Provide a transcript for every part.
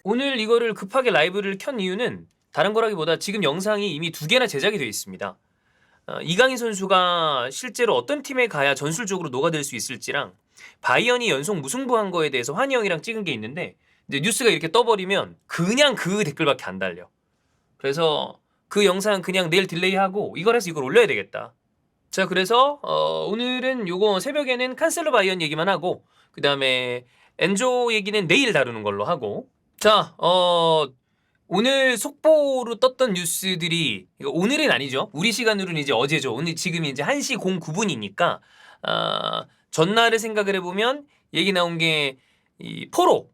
오늘 이거를 급하게 라이브를 켠 이유는 다른 거라기보다 지금 영상이 이미 2개나 제작이 되어 있습니다. 이강인 선수가 실제로 어떤 팀에 가야 전술적으로 녹아들 수 있을지랑 바이언이 연속 무승부한 거에 대해서 환희 형이랑 찍은 게 있는데 이제 뉴스가 이렇게 떠버리면 그냥 그 댓글밖에 안 달려. 그래서 그 영상 그냥 내일 딜레이하고 이걸 해서 이걸 올려야 되겠다. 자, 그래서 오늘은 요거 새벽에는 칸셀로 바이언 얘기만 하고 그 다음에 엔조 얘기는 내일 다루는 걸로 하고. 자, 오늘 속보로 떴던 뉴스들이 이거 오늘은 아니죠. 우리 시간으로는 이제 어제죠. 오늘 지금이 이제 1시 09분이니까 전날을 생각을 해보면 얘기 나온 게 이 포로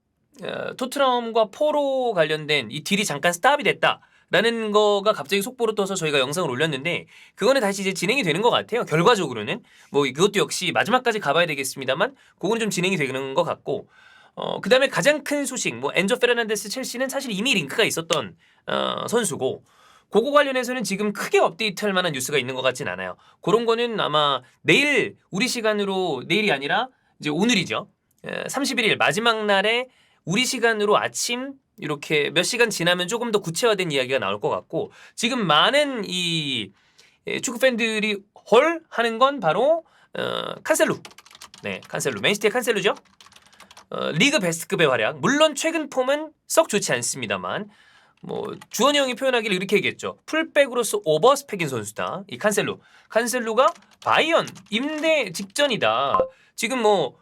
토트넘과 포로 관련된 이 딜이 잠깐 스탑이 됐다라는 거가 갑자기 속보로 떠서 저희가 영상을 올렸는데 그거는 다시 이제 진행이 되는 것 같아요. 결과적으로는 뭐 이것도 역시 마지막까지 가봐야 되겠습니다만 그거는 좀 진행이 되는 것 같고. 그 다음에 가장 큰 소식, 뭐, 엔조 페르난데스 첼시는 사실 이미 링크가 있었던, 선수고, 그거 관련해서는 지금 크게 업데이트할 만한 뉴스가 있는 것 같진 않아요. 그런 거는 아마 내일, 우리 시간으로, 내일이 아니라 이제 오늘이죠. 31일 마지막 날에 우리 시간으로 아침, 이렇게 몇 시간 지나면 조금 더 구체화된 이야기가 나올 것 같고, 지금 많은 이 축구 팬들이 헐 하는 건 바로, 칸셀루. 네, 칸셀루. 맨시티의 칸셀루죠. 리그 베스트급의 활약. 물론 최근 폼은 썩 좋지 않습니다만 뭐 주원이 형이 표현하기를 이렇게 얘기했죠. 풀백으로서 오버스펙인 선수다. 이 칸셀루가 바이언 임대 직전이다. 지금 뭐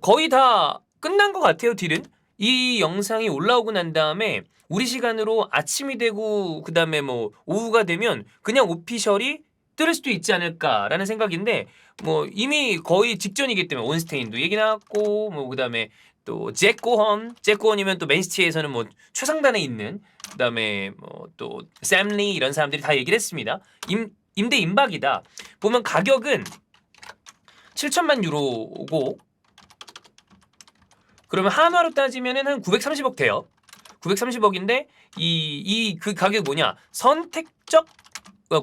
거의 다 끝난 것 같아요. 딜은. 이 영상이 올라오고 난 다음에 우리 시간으로 아침이 되고 그 다음에 뭐 오후가 되면 그냥 오피셜이 뜰 수도 있지 않을까라는 생각인데 뭐 이미 거의 직전이기 때문에 온스테인도 얘기 나왔고 뭐 그다음에 또 잭고헌이면 또 맨시티에서는 뭐 최상단에 있는 그다음에 뭐 또 샘리 이런 사람들이 다 얘기를 했습니다. 임대 임박이다. 보면 가격은 7천만 유로고 그러면 한화로 따지면은 한 930억 돼요. 930억인데 이 그 가격이 뭐냐? 선택적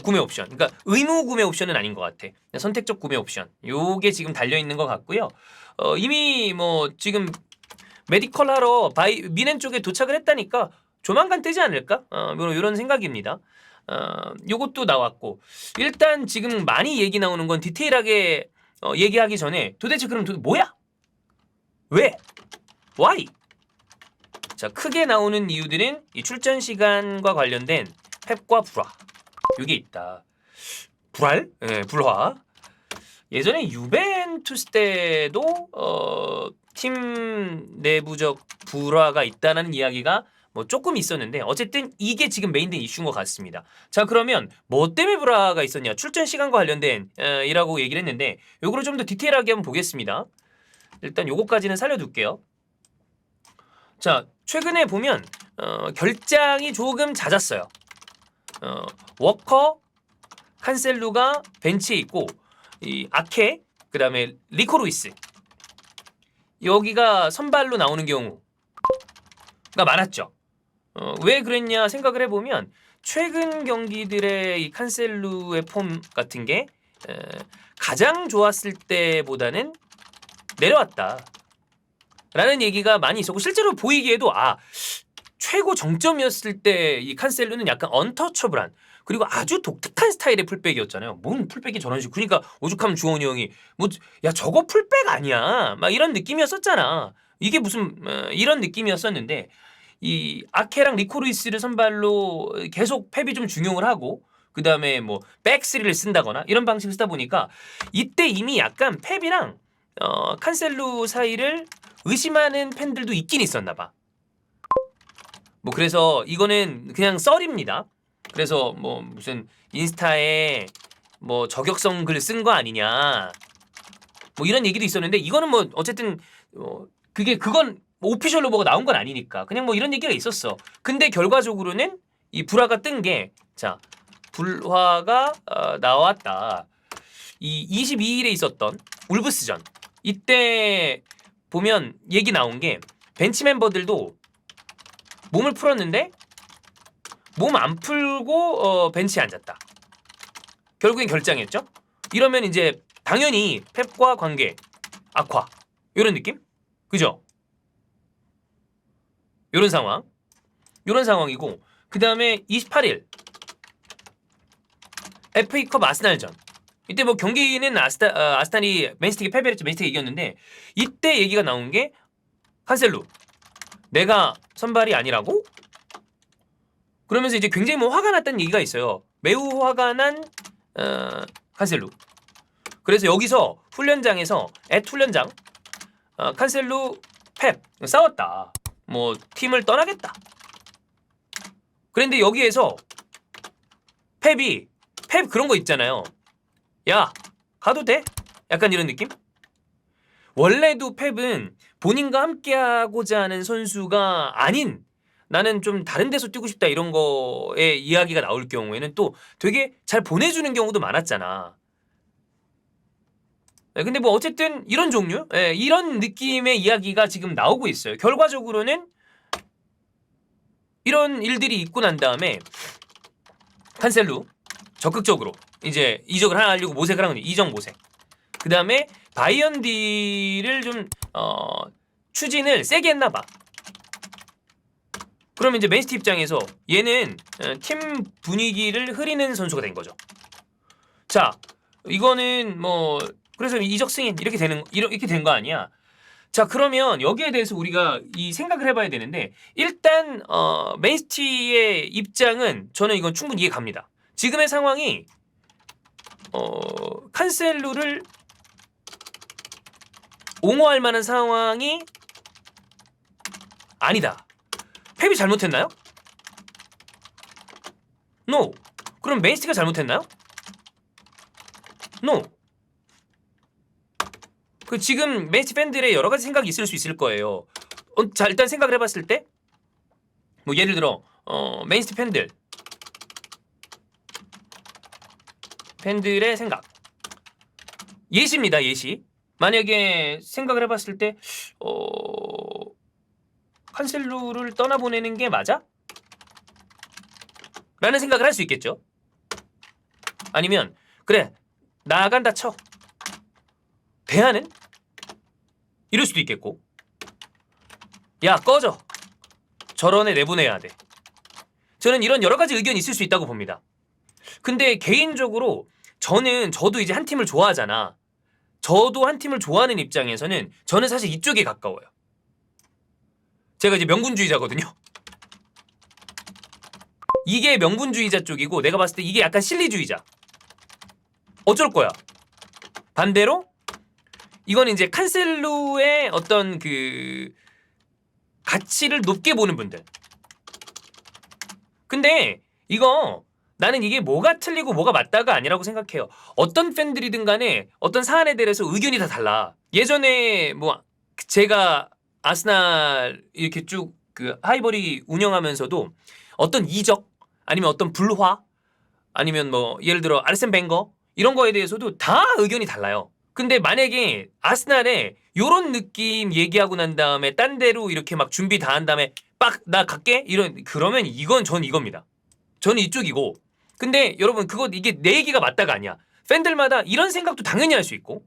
구매 옵션. 그러니까 의무 구매 옵션은 아닌 것 같아. 선택적 구매 옵션. 요게 지금 달려 있는 것 같고요. 이미 뭐 지금 메디컬 하러 미넨 쪽에 도착을 했다니까 조만간 뜨지 않을까? 뭐 이런 생각입니다. 요것도 나왔고 일단 지금 많이 얘기 나오는 건 디테일하게 얘기하기 전에 도대체 그럼 뭐야? 왜? Why? 자, 크게 나오는 이유들은 이 출전 시간과 관련된 펩과 불화. 이게 있다. 불알? 네, 불화. 예전에 유벤투스 때도 팀 내부적 불화가 있다는 이야기가 뭐 조금 있었는데 어쨌든 이게 지금 메인된 이슈인 것 같습니다. 자, 그러면 뭐 때문에 불화가 있었냐? 출전 시간과 관련된 이라고 얘기를 했는데 요거를 좀 더 디테일하게 한번 보겠습니다. 일단 요거까지는 살려둘게요. 자, 최근에 보면 결장이 조금 잦았어요. 워커, 칸셀루가 벤치에 있고 이 아케, 그 다음에 리코루이스 여기가 선발로 나오는 경우가 많았죠. 왜 그랬냐 생각을 해보면 최근 경기들의 이 칸셀루의 폼 같은 게 가장 좋았을 때보다는 내려왔다 라는 얘기가 많이 있었고 실제로 보이기에도 최고 정점이었을 때 이 칸셀루는 약간 언터처블한 그리고 아주 독특한 스타일의 풀백이었잖아요. 뭔 풀백이 저런 식으로. 그러니까 오죽하면 주원이 형이 뭐 야 저거 풀백 아니야. 막 이런 느낌이었었잖아. 이게 무슨 이런 느낌이었었는데 이 아케랑 리코루이스를 선발로 계속 펩이 좀 중용을 하고 그 다음에 뭐 백스리를 쓴다거나 이런 방식을 쓰다 보니까 이때 이미 약간 펩이랑 칸셀루 사이를 의심하는 팬들도 있긴 있었나 봐. 뭐 그래서 이거는 그냥 썰입니다. 그래서 뭐 무슨 인스타에 뭐 저격성 글 쓴 거 아니냐 뭐 이런 얘기도 있었는데 이거는 뭐 어쨌든 그건 오피셜로 뭐가 나온 건 아니니까 그냥 뭐 이런 얘기가 있었어. 근데 결과적으로는 이 불화가 뜬 게 자 불화가 나왔다. 이 22일에 있었던 울브스전 이때 보면 얘기 나온 게 벤치 멤버들도 몸을 풀었는데 몸 안 풀고 벤치에 앉았다. 결국엔 결장했죠. 이러면 이제 당연히 펩과 관계 악화 이런 느낌? 그죠? 요런 상황. 요런 상황이고 그 다음에 28일 FA컵 아스날전. 이때 뭐 경기는 아스날이 맨시티에게 패배를 했죠. 맨시티가 이겼는데 이때 얘기가 나온 게 칸셀루 내가 선발이 아니라고? 그러면서 이제 굉장히 뭐 화가 났다는 얘기가 있어요. 매우 화가 난 칸셀루. 그래서 여기서 훈련장에서 훈련장 칸셀루 펩 싸웠다. 뭐 팀을 떠나겠다. 그런데 여기에서 펩 그런 거 있잖아요. 야 가도 돼? 약간 이런 느낌? 원래도 펩은 본인과 함께하고자 하는 선수가 아닌 나는 좀 다른 데서 뛰고 싶다 이런 거에 이야기가 나올 경우에는 또 되게 잘 보내주는 경우도 많았잖아. 근데 뭐 어쨌든 이런 종류, 이런 느낌의 이야기가 지금 나오고 있어요. 결과적으로는 이런 일들이 있고 난 다음에 칸셀루 적극적으로 이제 이적을 하려고 모색을 한 거죠. 이적 모색. 그 다음에 바이언디를 좀 추진을 세게 했나 봐. 그러면 이제 맨시티 입장에서 얘는 팀 분위기를 흐리는 선수가 된 거죠. 자, 이거는 뭐 그래서 이적 승인 이렇게 된 거 아니야? 자, 그러면 여기에 대해서 우리가 이 생각을 해봐야 되는데 일단 맨시티의 입장은 저는 이건 충분히 이해 갑니다. 지금의 상황이 칸셀루를 옹호할 만한 상황이 아니다. 펩이 잘못했나요? No. 그럼 맨시티가 잘못했나요? No. 그 지금 맨시티 팬들의 여러 가지 생각이 있을 수 있을 거예요. 자, 일단 생각을 해봤을 때, 뭐 예를 들어 맨시티 팬들의 생각. 예시입니다, 예시. 만약에 생각을 해봤을 때, 칸셀루를 떠나보내는 게 맞아? 라는 생각을 할 수 있겠죠. 아니면 그래 나간다 쳐. 대안은? 이럴 수도 있겠고. 야 꺼져. 저런 애 내보내야 돼. 저는 이런 여러 가지 의견이 있을 수 있다고 봅니다. 근데 개인적으로 저도 이제 한 팀을 좋아하잖아. 저도 한 팀을 좋아하는 입장에서는 저는 사실 이쪽에 가까워요. 제가 이제 명분주의자거든요. 이게 명분주의자 쪽이고 내가 봤을 때 이게 약간 실리주의자. 어쩔 거야. 반대로 이건 이제 칸셀루의 어떤 그 가치를 높게 보는 분들. 근데 이거 나는 이게 뭐가 틀리고 뭐가 맞다가 아니라고 생각해요. 어떤 팬들이든 간에 어떤 사안에 대해서 의견이 다 달라. 예전에 뭐 제가 아스날 이렇게 쭉 그 하이버리 운영하면서도 어떤 이적 아니면 어떤 불화 아니면 뭐 예를 들어 아르센 벵거 이런 거에 대해서도 다 의견이 달라요. 근데 만약에 아스날에 요런 느낌 얘기하고 난 다음에 딴 데로 이렇게 막 준비 다 한 다음에 빡 나 갈게 그러면 전 이겁니다. 저는 이쪽이고. 근데 여러분 이게 내 얘기가 맞다가 아니야. 팬들마다 이런 생각도 당연히 할 수 있고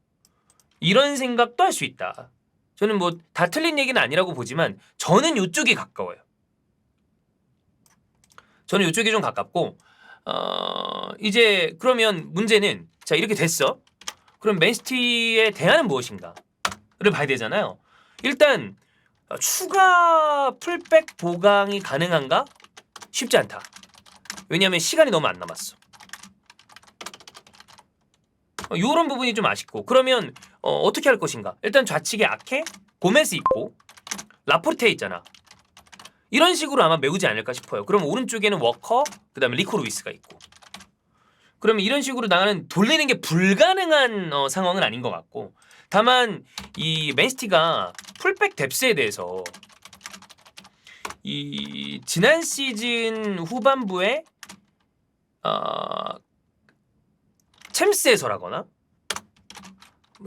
이런 생각도 할 수 있다. 저는 뭐 다 틀린 얘기는 아니라고 보지만 저는 이쪽이 가까워요. 저는 이쪽이 좀 가깝고 이제 그러면 문제는 자 이렇게 됐어. 그럼 맨시티의 대안은 무엇인가를 봐야 되잖아요. 일단 추가 풀백 보강이 가능한가? 쉽지 않다. 왜냐하면 시간이 너무 안 남았어. 요런 부분이 좀 아쉽고 그러면 어떻게 할 것인가? 일단 좌측에 아케, 고메스 있고 라포르테 있잖아. 이런 식으로 아마 메우지 않을까 싶어요. 그럼 오른쪽에는 워커, 그 다음에 리코 루이스가 있고 그러면 이런 식으로 나는 돌리는 게 불가능한 상황은 아닌 것 같고 다만 이 맨시티가 풀백 뎁스에 대해서 이 지난 시즌 후반부에 챔스에서라거나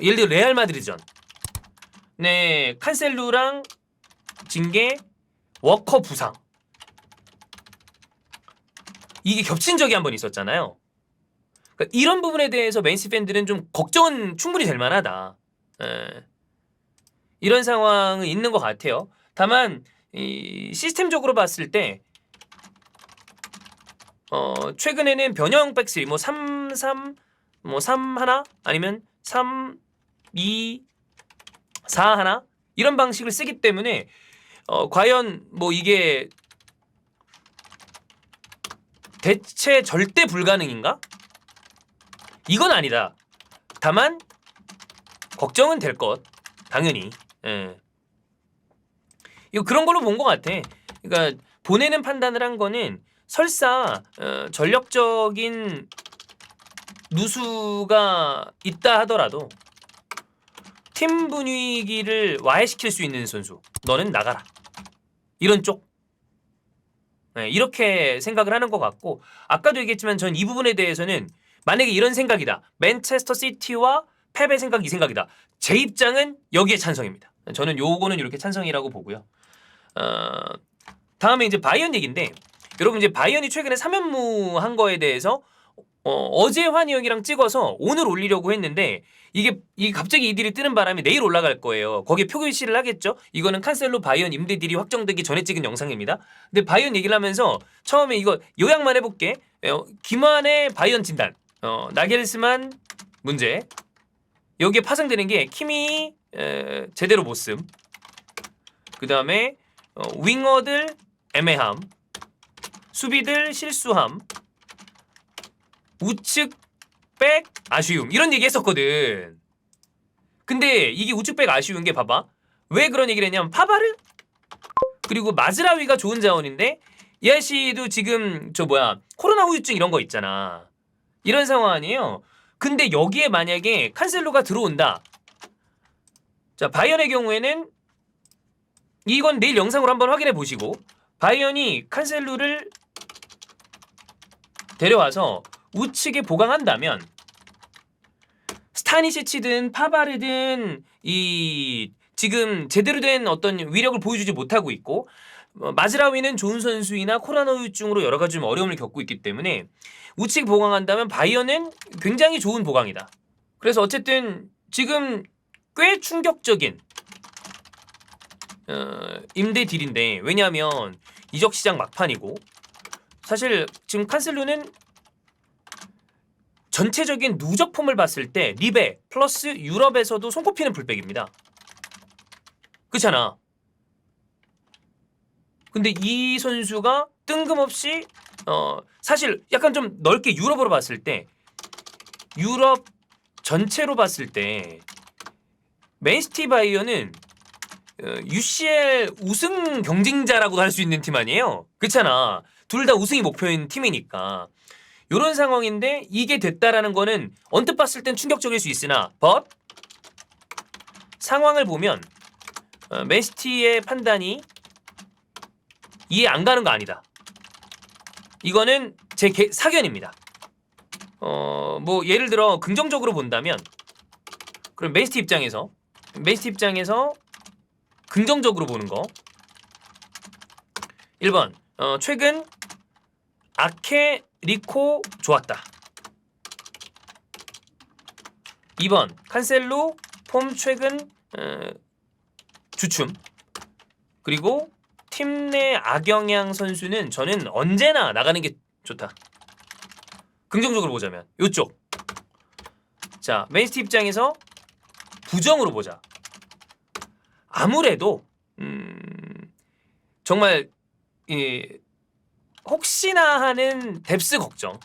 예를 들어 레알 마드리드전 네 칸셀루랑 징계 워커 부상 이게 겹친 적이 한 번 있었잖아요. 그러니까 이런 부분에 대해서 맨시티 팬들은 좀 걱정은 충분히 될 만하다. 이런 상황은 있는 것 같아요. 다만 이 시스템적으로 봤을 때 최근에는 변형 백스리 뭐 3, 3, 뭐 3 하나 아니면 3, 2, 4 하나 이런 방식을 쓰기 때문에 과연 뭐 이게 대체 절대 불가능인가? 이건 아니다. 다만 걱정은 될 것. 당연히. 예. 이거 그런 걸로 본 것 같아. 그러니까 보내는 판단을 한 거는 설사 전력적인 누수가 있다 하더라도 팀 분위기를 와해시킬 수 있는 선수 너는 나가라 이런 쪽 네, 이렇게 생각을 하는 것 같고 아까도 얘기했지만 전 이 부분에 대해서는 만약에 이런 생각이다 맨체스터 시티와 펩의 생각 이 생각이다 제 입장은 여기에 찬성입니다. 저는 요거는 이렇게 찬성이라고 보고요. 다음에 이제 바이언 얘기인데 여러분 이제 바이언이 최근에 3연무 한 거에 대해서 어제 환희 형이랑 찍어서 오늘 올리려고 했는데 이게 갑자기 이 딜이 뜨는 바람에 내일 올라갈 거예요. 거기에 표기시를 하겠죠. 이거는 칸셀로 바이언 임대 딜이 확정되기 전에 찍은 영상입니다. 근데 바이언 얘기를 하면서 처음에 이거 요약만 해볼게. 김환의 바이언 진단. 나겔스만 문제. 여기에 파생되는 게 키미 제대로 못 씀. 그 다음에 윙어들 애매함. 수비들 실수함. 우측 백 아쉬움 이런 얘기 했었거든. 근데 이게 우측 백 아쉬운 게 봐봐 왜 그런 얘기를 했냐면 파바르 그리고 마즈라위가 좋은 자원인데 이 아저씨도 지금 코로나 후유증 이런 거 있잖아. 이런 상황 아니에요. 근데 여기에 만약에 칸셀로가 들어온다. 자 바이언의 경우에는 이건 내일 영상으로 한번 확인해 보시고 바이언이 칸셀로를 데려와서 우측에 보강한다면 스타니시치든 파바르든 이 지금 제대로 된 어떤 위력을 보여주지 못하고 있고 마즈라위는 좋은 선수이나 코로나 후유증으로 여러 가지 좀 어려움을 겪고 있기 때문에 우측 보강한다면 바이언은 굉장히 좋은 보강이다. 그래서 어쨌든 지금 꽤 충격적인 임대 딜인데 왜냐하면 이적 시장 막판이고 사실 지금 칸셀로는 전체적인 누적 폼을 봤을 때 리베 플러스 유럽에서도 손꼽히는 풀백입니다. 그렇잖아. 근데 이 선수가 뜬금없이 사실 약간 좀 넓게 유럽으로 봤을 때 유럽 전체로 봤을 때 맨시티 바이언은 UCL 우승 경쟁자라고도 할 수 있는 팀 아니에요? 그렇잖아. 둘 다 우승이 목표인 팀이니까. 이런 상황인데 이게 됐다라는 거는 언뜻 봤을 땐 충격적일 수 있으나 상황을 보면 맨시티의 판단이 이해 안 가는 거 아니다. 이거는 제 사견입니다. 뭐 예를 들어 긍정적으로 본다면 그럼 맨시티 입장에서 긍정적으로 보는 거 1번 최근 아케 리코 좋았다. 2번 칸셀로 폼 최근 주춤. 그리고 팀 내 악영향 선수는 저는 언제나 나가는 게 좋다. 긍정적으로 보자면 요쪽. 자 맨시티 입장에서 부정으로 보자. 아무래도 정말 혹시나 하는 뎁스 걱정.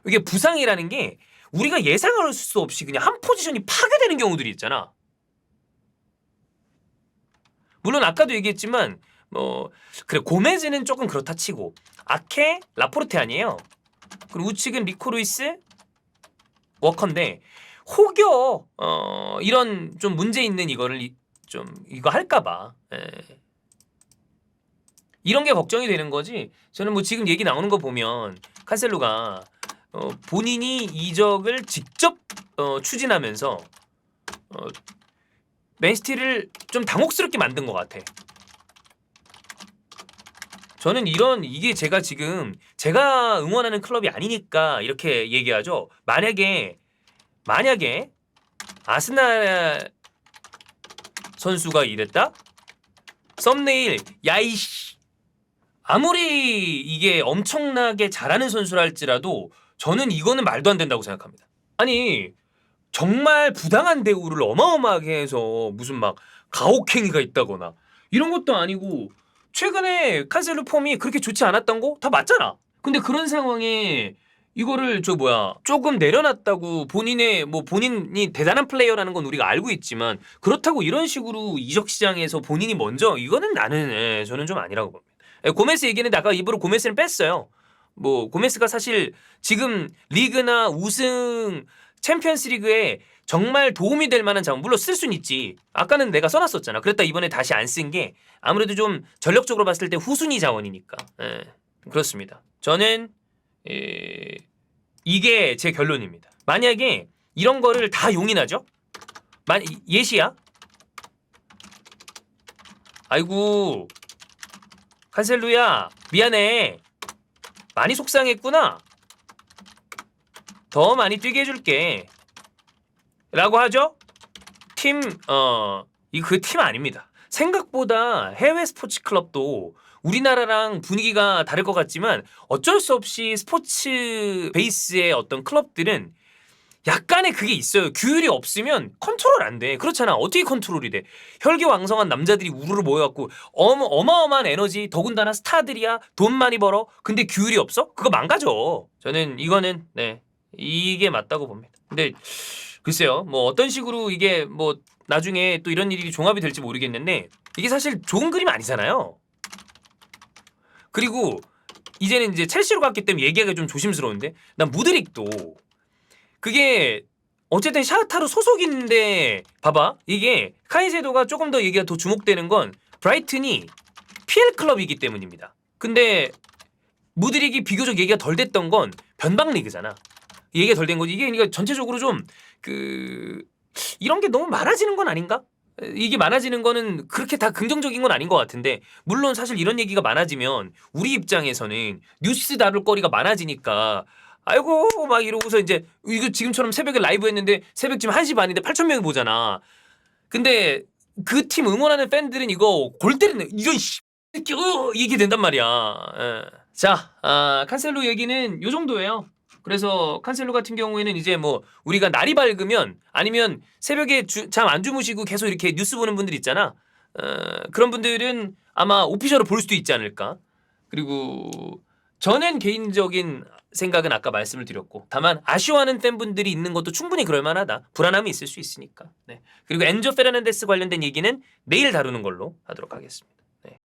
이게 부상이라는 게 우리가 예상할 수 없이 그냥 한 포지션이 파괴되는 경우들이 있잖아. 물론 아까도 얘기했지만 그래 고메즈는 조금 그렇다 치고 아케, 라포르테 아니에요. 그리고 우측은 리코 루이스, 워커인데 혹여 이런 좀 문제 있는 이거를 좀 이거 할까봐 이런 게 걱정이 되는 거지. 저는 뭐 지금 얘기 나오는 거 보면 칸셀로가 본인이 이적을 직접 추진하면서 맨시티를 좀 당혹스럽게 만든 것 같아. 저는 이게 제가 응원하는 클럽이 아니니까 이렇게 얘기하죠. 만약에 아스날 선수가 이랬다? 썸네일 야이씨. 아무리 이게 엄청나게 잘하는 선수라 할지라도 저는 이거는 말도 안 된다고 생각합니다. 아니 정말 부당한 대우를 어마어마하게 해서 무슨 막 가혹행위가 있다거나 이런 것도 아니고 최근에 칸셀루 폼이 그렇게 좋지 않았던 거 다 맞잖아. 근데 그런 상황에 이거를 조금 내려놨다고 본인이 대단한 플레이어라는 건 우리가 알고 있지만 그렇다고 이런 식으로 이적 시장에서 본인이 먼저 이거는 저는 좀 아니라고 봅니다. 고메스 얘기했는데 아까 입으로 고메스는 뺐어요. 뭐 고메스가 사실 지금 리그나 우승 챔피언스 리그에 정말 도움이 될 만한 자원 물론 쓸 수는 있지. 아까는 내가 써놨었잖아. 그랬다 이번에 다시 안 쓴 게 아무래도 좀 전력적으로 봤을 때 후순위 자원이니까. 그렇습니다. 저는 이게 제 결론입니다. 만약에 이런 거를 다 용인하죠? 예시야? 아이고 칸셀루야 미안해. 많이 속상했구나. 더 많이 뛰게 해줄게. 라고 하죠? 그 팀 아닙니다. 생각보다 해외 스포츠 클럽도 우리나라랑 분위기가 다를 것 같지만 어쩔 수 없이 스포츠 베이스의 어떤 클럽들은 약간의 그게 있어요. 규율이 없으면 컨트롤 안 돼. 그렇잖아. 어떻게 컨트롤이 돼? 혈기왕성한 남자들이 우르르 모여갖고 어마어마한 에너지, 더군다나 스타들이야. 돈 많이 벌어. 근데 규율이 없어? 그거 망가져. 저는 이거는 이게 맞다고 봅니다. 근데 글쎄요. 뭐 어떤 식으로 이게 뭐 나중에 또 이런 일이 종합이 될지 모르겠는데 이게 사실 좋은 그림 아니잖아요. 그리고 이제는 이제 첼시로 갔기 때문에 얘기하기가 좀 조심스러운데 난 무드릭도 그게 어쨌든 샤흐타르 소속인데 봐봐 이게 카이세도가 조금 더 얘기가 더 주목되는 건 브라이튼이 PL 클럽이기 때문입니다. 근데 무드릭이 비교적 얘기가 덜 됐던 건 변방 리그잖아. 얘기가 덜 된 거지. 이게 그러니까 전체적으로 좀 이런 게 너무 많아지는 건 아닌가? 이게 많아지는 거는 그렇게 다 긍정적인 건 아닌 것 같은데 물론 사실 이런 얘기가 많아지면 우리 입장에서는 뉴스 다룰 거리가 많아지니까 아이고 막 이러고서 이제 이거 지금처럼 새벽에 라이브 했는데 새벽 지금 1시 반인데 8,000명이 보잖아. 근데 그 팀 응원하는 팬들은 이거 골 때리는 이런 이게 된단 말이야. 자, 칸셀루 얘기는 요 정도예요. 그래서 칸셀루 같은 경우에는 이제 뭐 우리가 날이 밝으면 아니면 새벽에 잠 안 주무시고 계속 이렇게 뉴스 보는 분들 있잖아. 그런 분들은 아마 오피셜로 볼 수도 있지 않을까. 그리고 저는 개인적인 생각은 아까 말씀을 드렸고 다만 아쉬워하는 팬분들이 있는 것도 충분히 그럴 만하다. 불안함이 있을 수 있으니까. 네. 그리고 엔조 페르난데스 관련된 얘기는 내일 다루는 걸로 하도록 하겠습니다. 네.